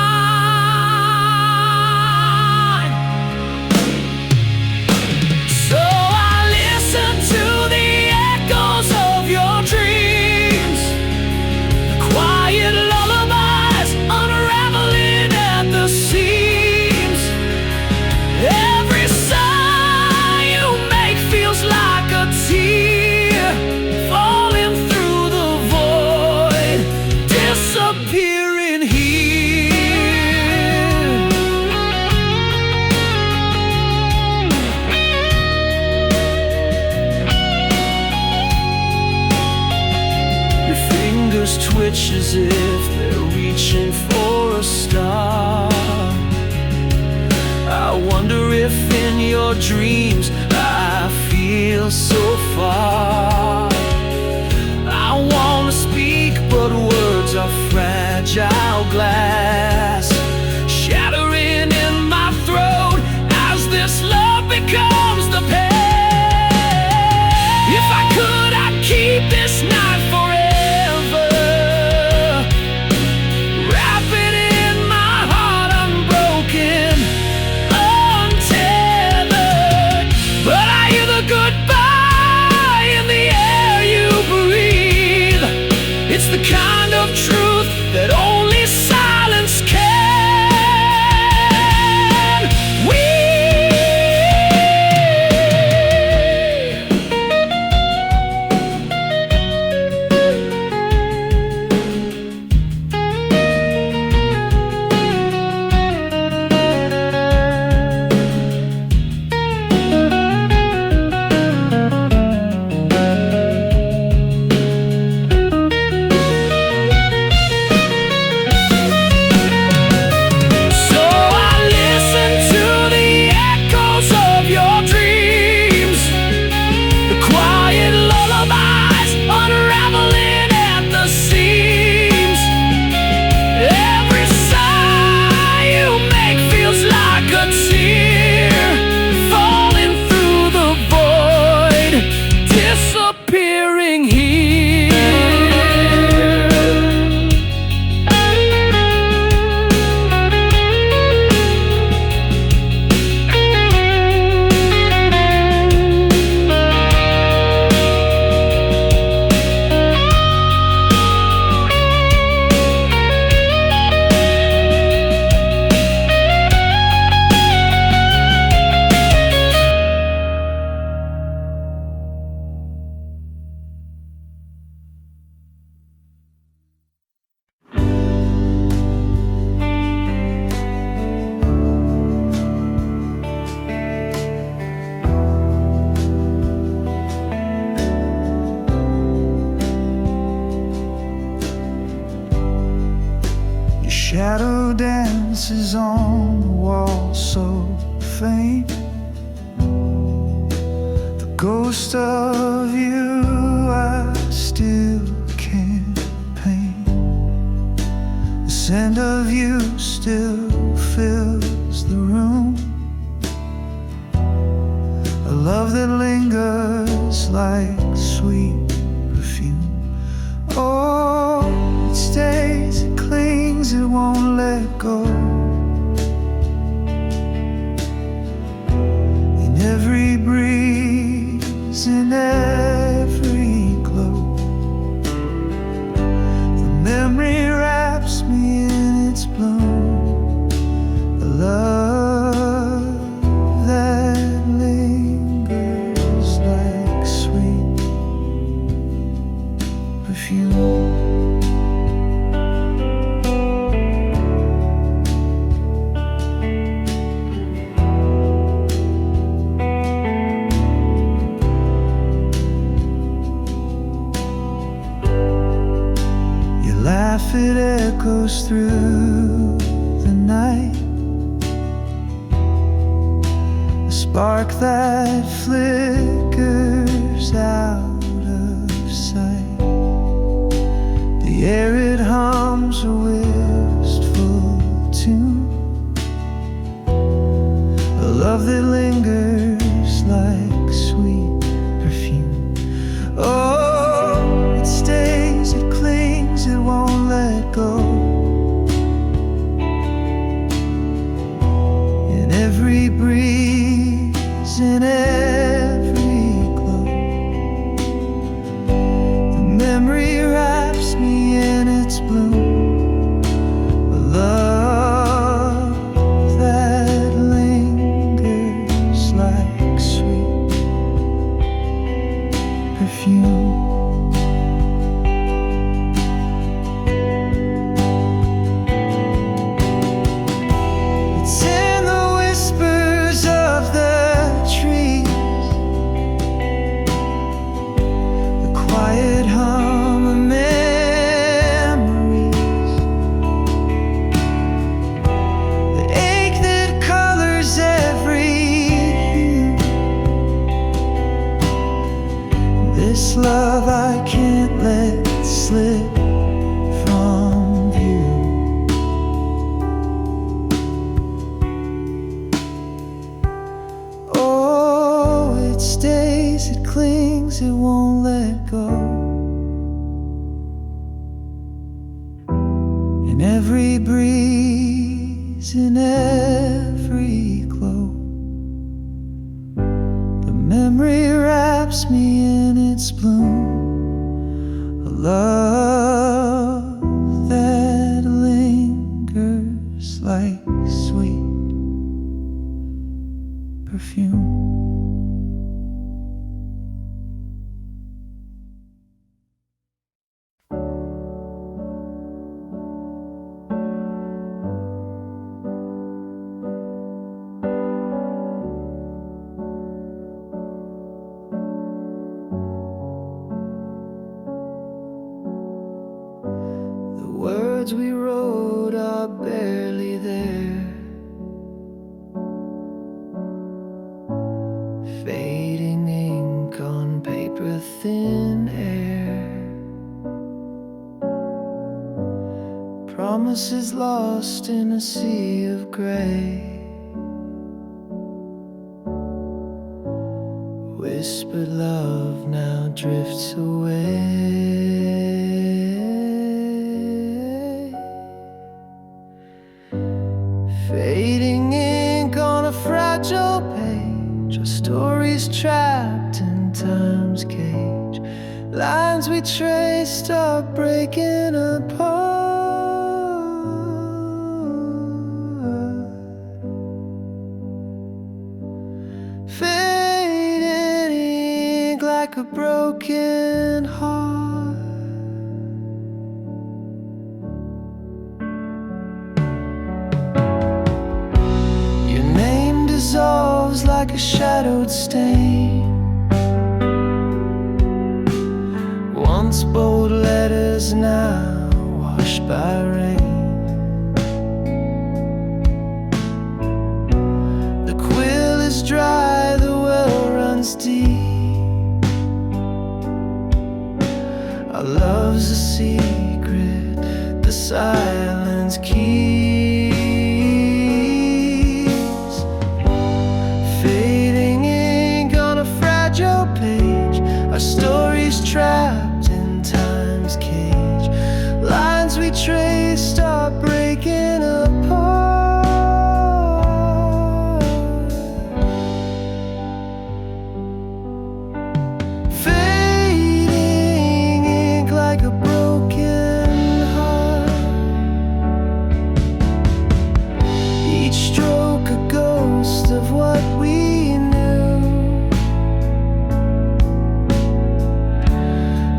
S2: Twitch as if they're reaching for a star. I wonder if in your dreams I feel so far. I wanna speak, but words are fragile glass, shattering in my throat as this love becomes the pain. If I could, I'd keep this night forever. It's the kind of truth that only silence
S1: tear falling through the void, disappearing here.
S2: Shadow dances on the wall so faint. The ghost of you I still can't paint. The scent of you still fills the room. A love that lingers like sweet perfume. Oh, it stays, it clings, it won't let go. In every breeze, in every glow, the memory wraps me in its bloom. A love that lingers like sweet perfume. Laugh, it echoes through the night. A spark that flickers out of sight. The air, it hums a wistful tune. A love that lingers like sweet perfume. Oh, it stays, it clings, it won't let go. In every breeze, in every glow, the memory wraps me in its bloom. A love that lingers like sweet perfume. This love I can't let slip from view. Oh, it stays, it clings, it won't let go. In every breeze, in every glow, the memory wraps me in its bloom. A love that lingers like sweet perfume. Words we wrote are barely there, fading ink on paper, thin air. Promises lost in a sea of gray. Whispered love now drifts away, fading ink on a fragile page, our stories trapped in time's cage. Lines we traced are breaking apart, fading ink like a broken heart. Your name dissolves like a shadowed stain, once bold letters now washed by rain. The quill is dry, the well runs deep. Our love's a secret the silence keeps. Fading ink on a fragile page, our stories trapped in time's cage. Lines we traced are breaking apart, fading ink like a broken heart. Each stroke a ghost of what we knew.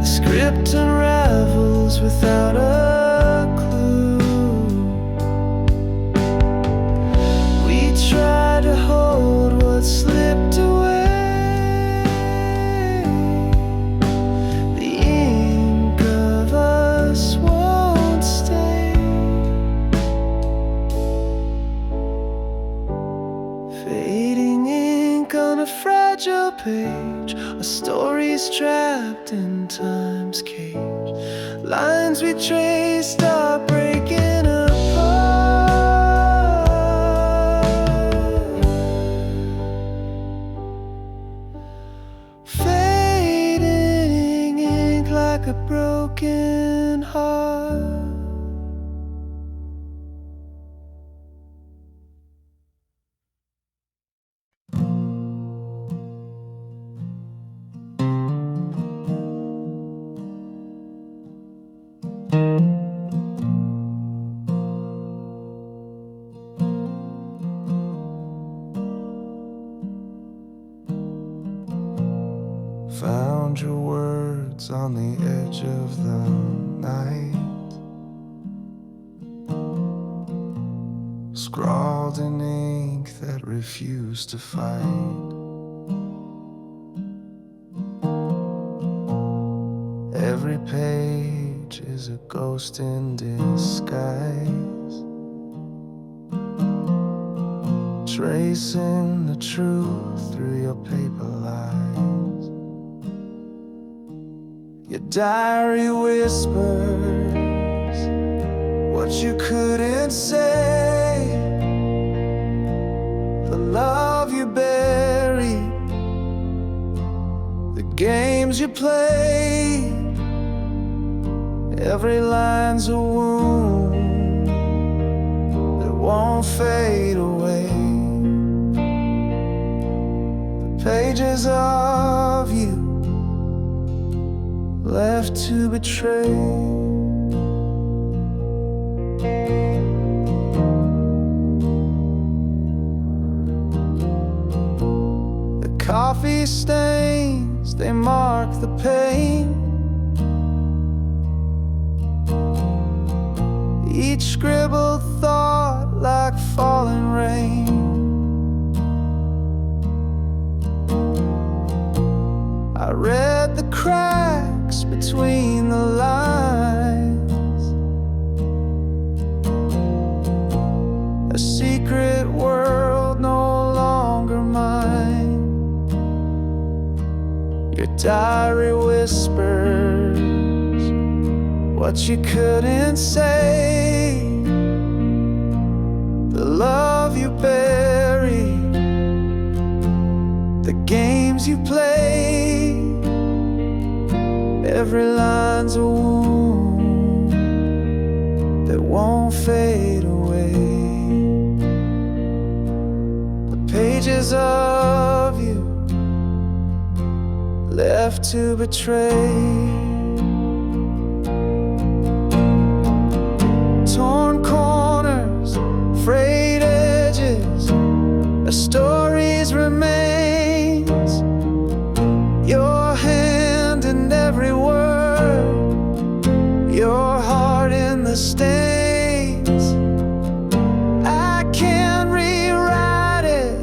S2: The script unravels without a clue. We try to hold what slipped away. The ink of us won't stay, fading ink on a fragile page, our stories trapped in time's cage. Lines we traced are breaking apart, fading ink like a broken heart. Found your words on the edge of the night, scrawled in ink that refused to fight. Every page is a ghost in disguise, tracing the truth through your paper lies. Your diary whispers what you couldn't say, the love you buried, the games you played. Every line's a wound that won't fade away. The pages of you left to betray. The coffee stains, they mark the pain. Each scribbled thought like falling rain. I read the cracks between the lines, a secret world no longer mine. Your diary whispers what you couldn't say, the love you buried, the games you play. Every line's a wound that won't fade away. The pages of you left to betray. Torn corners, frayed edges, a story's remains. Your hand in every word, your heart in the stains. I can't rewrite it,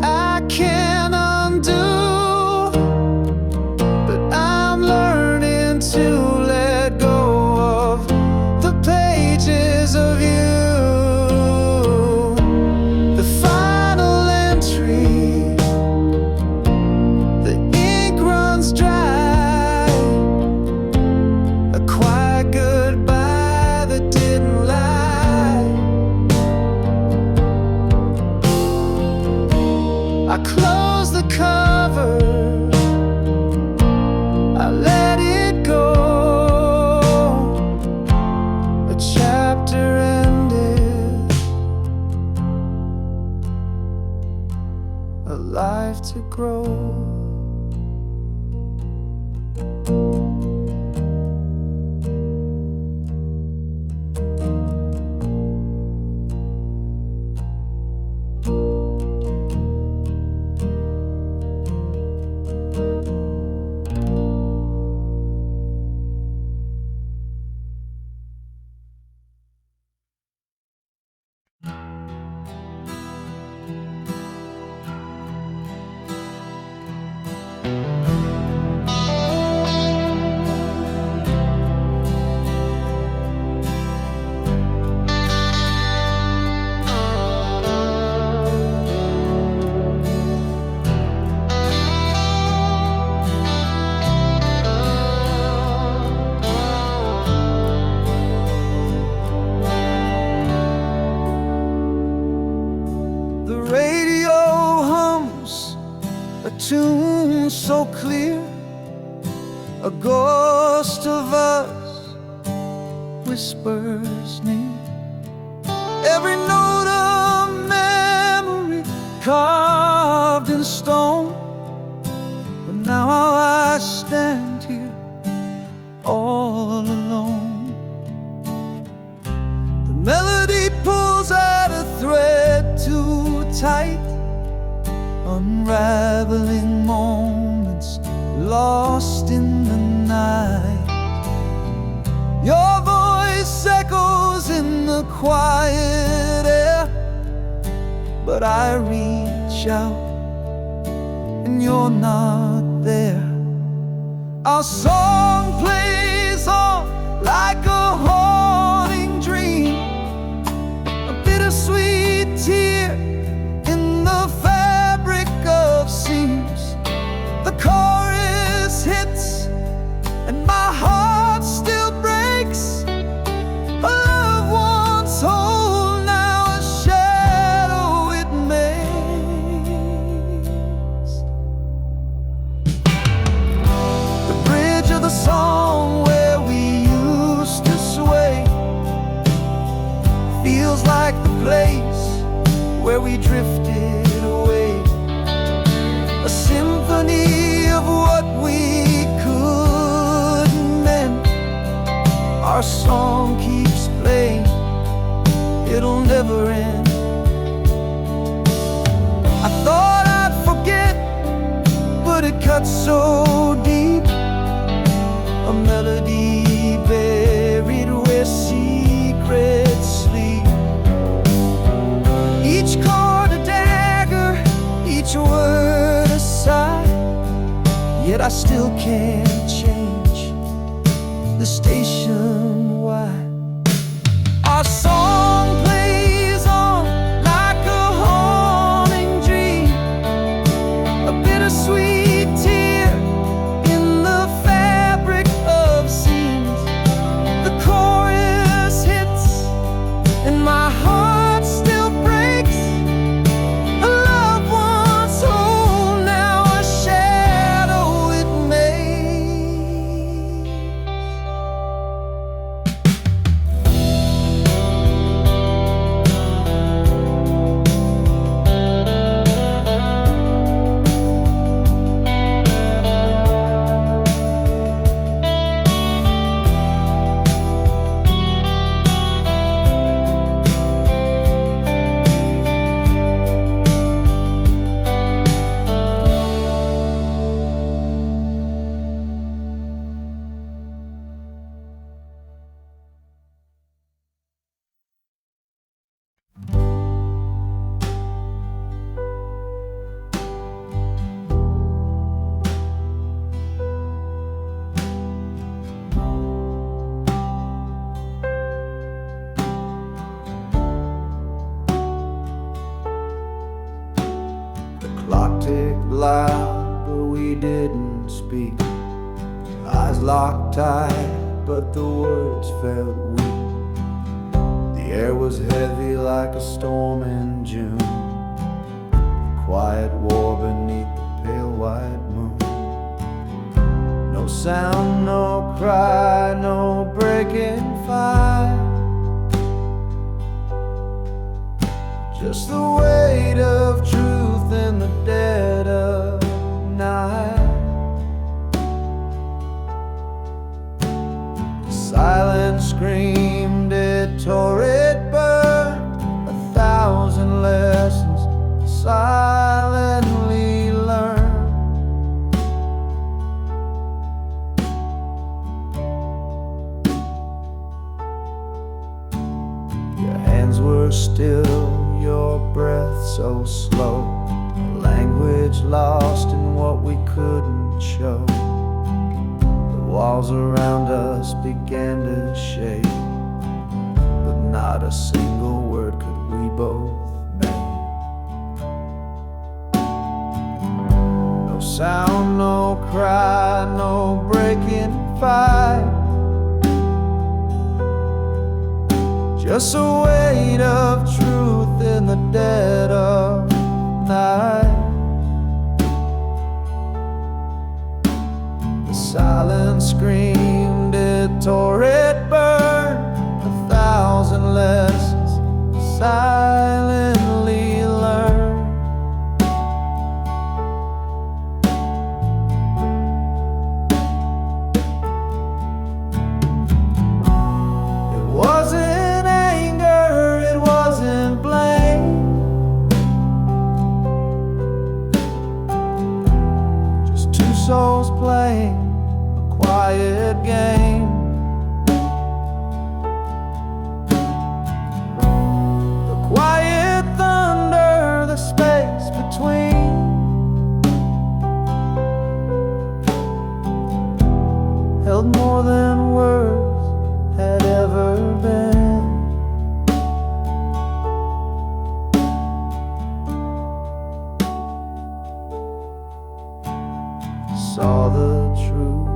S2: I can't undo, but I'm learning to let go of the pages of you. The final entry, the ink runs dry, a quiet goodbye that didn't lie. I close the cover, I let it go. A chapter ended, a life to grow. The radio hums a tune so clear, a ghost of us whispers near. Every note of memory carved in stone, but now I stand here all alone. The melody pulls at a thread too tight, unraveling moments lost in the night. Your voice echoes in the quiet air, but I reach out and you're not there. Our song plays on like a haunting dream, a bittersweet tear in the fabric of seams. The chorus hits and my heart still breaks. A loved one's whole, now a shadow it makes. The bridge of the song where we used to sway feels like the place where we drifted away. A symphony of what we couldn't mend. Our song keeps playing, it'll never end. I thought I'd forget, but it cuts so deep. A melody buried where secrets sleep. Each chord a dagger, each word a sigh. Yet I still can't change the station wide. Our song plays on like a haunting dream, a bittersweet tear in the fabric of seams. The chorus hits and my heart still breaks. A loved one's whole, loud, but we didn't speak. Eyes locked tight, but the words felt weak. The air was heavy like a storm in June. Quiet war beneath the pale white moon. No sound, no cry, no breaking fire. Just the weight of truth in the dead of night. The silence screamed, it tore, it burned. 1,000 lessons silently learned. Your hands were still, your breath so slow, language lost in what we couldn't show. The walls around us began to shake, but not a single word could we both make. No sound, no cry, no breaking fight. Just a weight of truth in the dead of night. The silence screamed, it tore, it burned. 1,000 lessons silently learned. It wasn't souls playing a quiet game. The quiet thunder, the space between. Held more than words had ever been. Saw the truth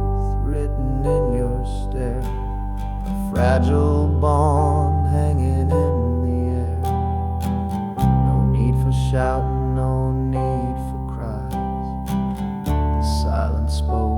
S2: written in your stare, a fragile bond hanging in the air. No need for shouting, no need for cries. The silence spoke.